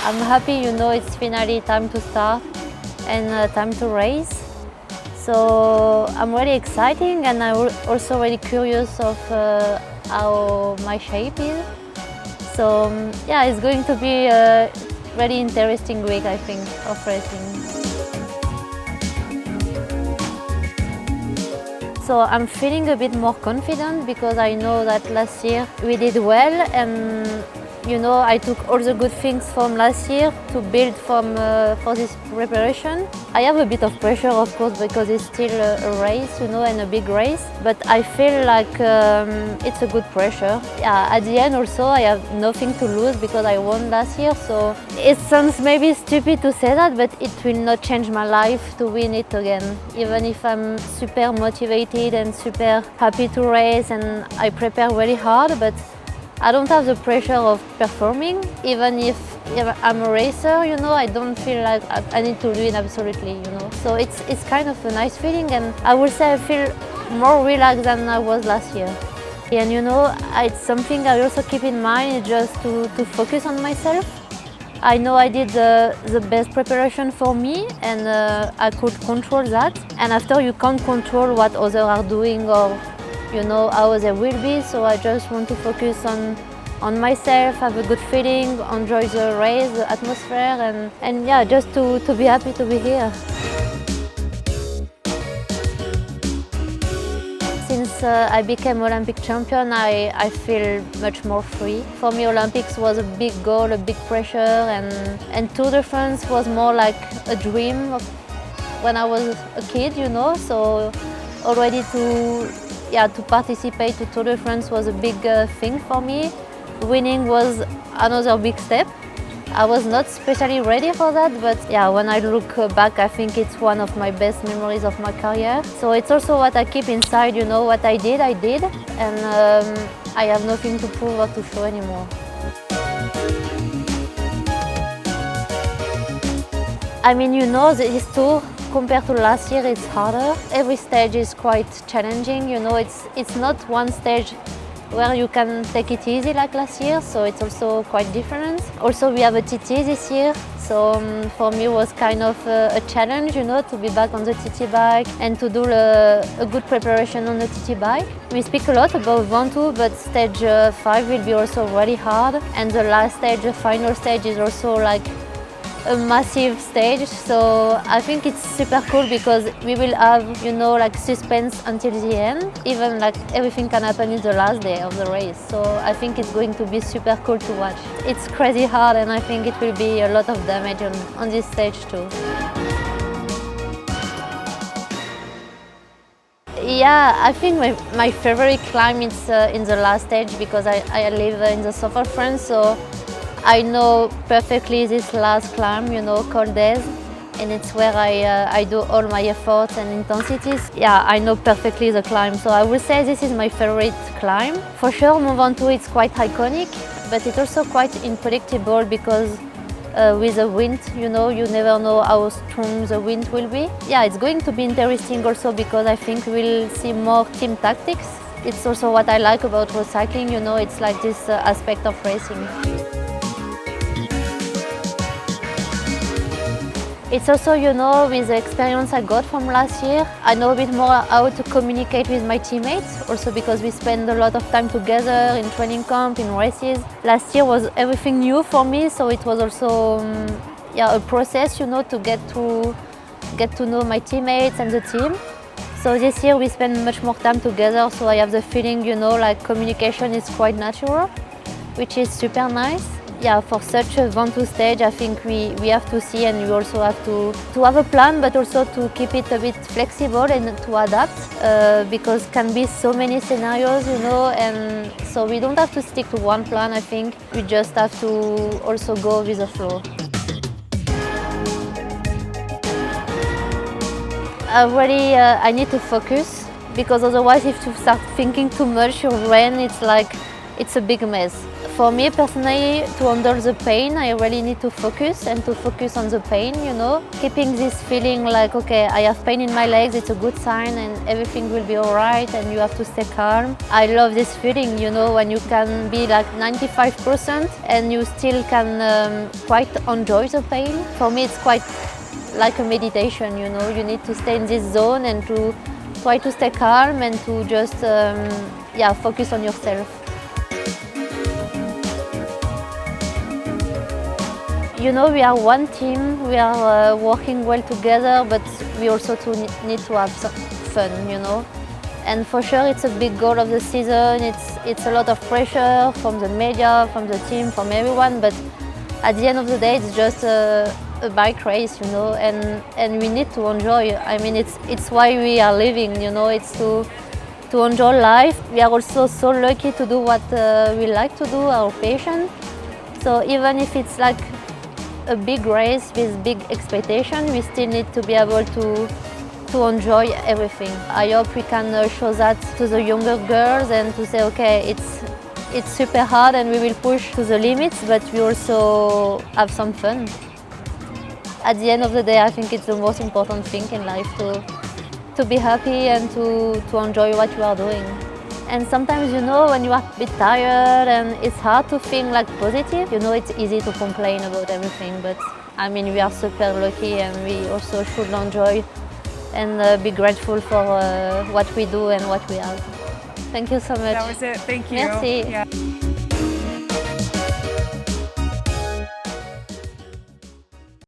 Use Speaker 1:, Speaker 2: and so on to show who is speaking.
Speaker 1: I'm happy, it's finally time to start and time to race. So I'm really exciting, and I'm also really curious of how my shape is. So yeah, it's going to be a really interesting week, I think, of racing. So I'm feeling a bit more confident because I know that last year we did well, and I took all the good things from last year to build for this preparation. I have a bit of pressure, of course, because it's still a race, and a big race. But I feel like it's a good pressure. Yeah, at the end also I have nothing to lose because I won last year. So it sounds maybe stupid to say that, but it will not change my life to win it again. Even if I'm super motivated and super happy to race and I prepare really hard, but I don't have the pressure of performing. Even if I'm a racer, I don't feel like I need to win absolutely, So it's kind of a nice feeling, and I would say I feel more relaxed than I was last year. And it's something I also keep in mind, just to focus on myself. I know I did the best preparation for me, and I could control that. And after, you can't control what others are doing or how they will be, so I just want to focus on myself, have a good feeling, enjoy the race, the atmosphere, and yeah, just to be happy to be here. Since I became Olympic champion, I feel much more free. For me, Olympics was a big goal, a big pressure, and Tour de France was more like a dream of when I was a kid, so already to participate to Tour de France was a big thing for me. Winning was another big step. I was not especially ready for that, but yeah, when I look back, I think it's one of my best memories of my career. So it's also what I keep inside, what I did, and I have nothing to prove or to show anymore. I mean, this tour, compared to last year, it's harder. Every stage is quite challenging, it's not one stage where you can take it easy like last year, so it's also quite different. Also, we have a TT this year, so for me it was kind of a challenge, to be back on the TT bike and to do a good preparation on the TT bike. We speak a lot about Ventoux, but stage 5 will be also really hard, and the last stage, the final stage, is also like a massive stage, so I think it's super cool because we will have, like suspense until the end. Even like everything can happen in the last day of the race, so I think it's going to be super cool to watch. It's crazy hard, and I think it will be a lot of damage on this stage too. Yeah, I think my favorite climb is in the last stage because I live in the south of France, so I know perfectly this last climb, Col d'Aise, and it's where I do all my efforts and intensities. Yeah, I know perfectly the climb, so I would say this is my favorite climb. For sure, Mont Ventoux is quite iconic, but it's also quite unpredictable because with the wind, you never know how strong the wind will be. Yeah, it's going to be interesting also because I think we'll see more team tactics. It's also what I like about road cycling, it's like this aspect of racing. It's also, with the experience I got from last year, I know a bit more how to communicate with my teammates, also because we spend a lot of time together in training camp, in races. Last year was everything new for me, so it was also a process, to get to know my teammates and the team. So this year we spend much more time together, so I have the feeling, like communication is quite natural, which is super nice. Yeah, for such a Ventoux stage, I think we have to see, and we also have to have a plan, but also to keep it a bit flexible and to adapt, because can be so many scenarios, and so we don't have to stick to one plan, I think. We just have to also go with the flow. I need to focus, because otherwise if you start thinking too much, your brain, it's a big mess. For me personally, to handle the pain, I really need to focus and to focus on the pain, you know. Keeping this feeling like, okay, I have pain in my legs, it's a good sign and everything will be all right and you have to stay calm. I love this feeling, you know, when you can be like 95% and you still can quite enjoy the pain. For me, it's quite like a meditation, you know. You need to stay in this zone and to try to stay calm and to just focus on yourself. You know, we are one team, we are working well together, but we also need to have some fun, you know. And for sure it's a big goal of the season, it's a lot of pressure from the media, from the team, from everyone, but at the end of the day it's just a bike race, you know, and we need to enjoy. I mean, it's why we are living, you know, it's to enjoy life. We are also so lucky to do what we like to do, our passion. So even if it's like a big race with big expectation, we still need to be able to enjoy everything. I hope we can show that to the younger girls and to say, okay, it's super hard and we will push to the limits, but we also have some fun. At the end of the day, I think it's the most important thing in life, to be happy and to enjoy what you are doing. And sometimes, you know, when you are a bit tired and it's hard to think like positive, you know, it's easy to complain about everything. But I mean, we are super lucky and we also should enjoy and be grateful for what we do and what we have. Thank you so much.
Speaker 2: That was it. Thank you.
Speaker 1: Merci.
Speaker 2: Yeah.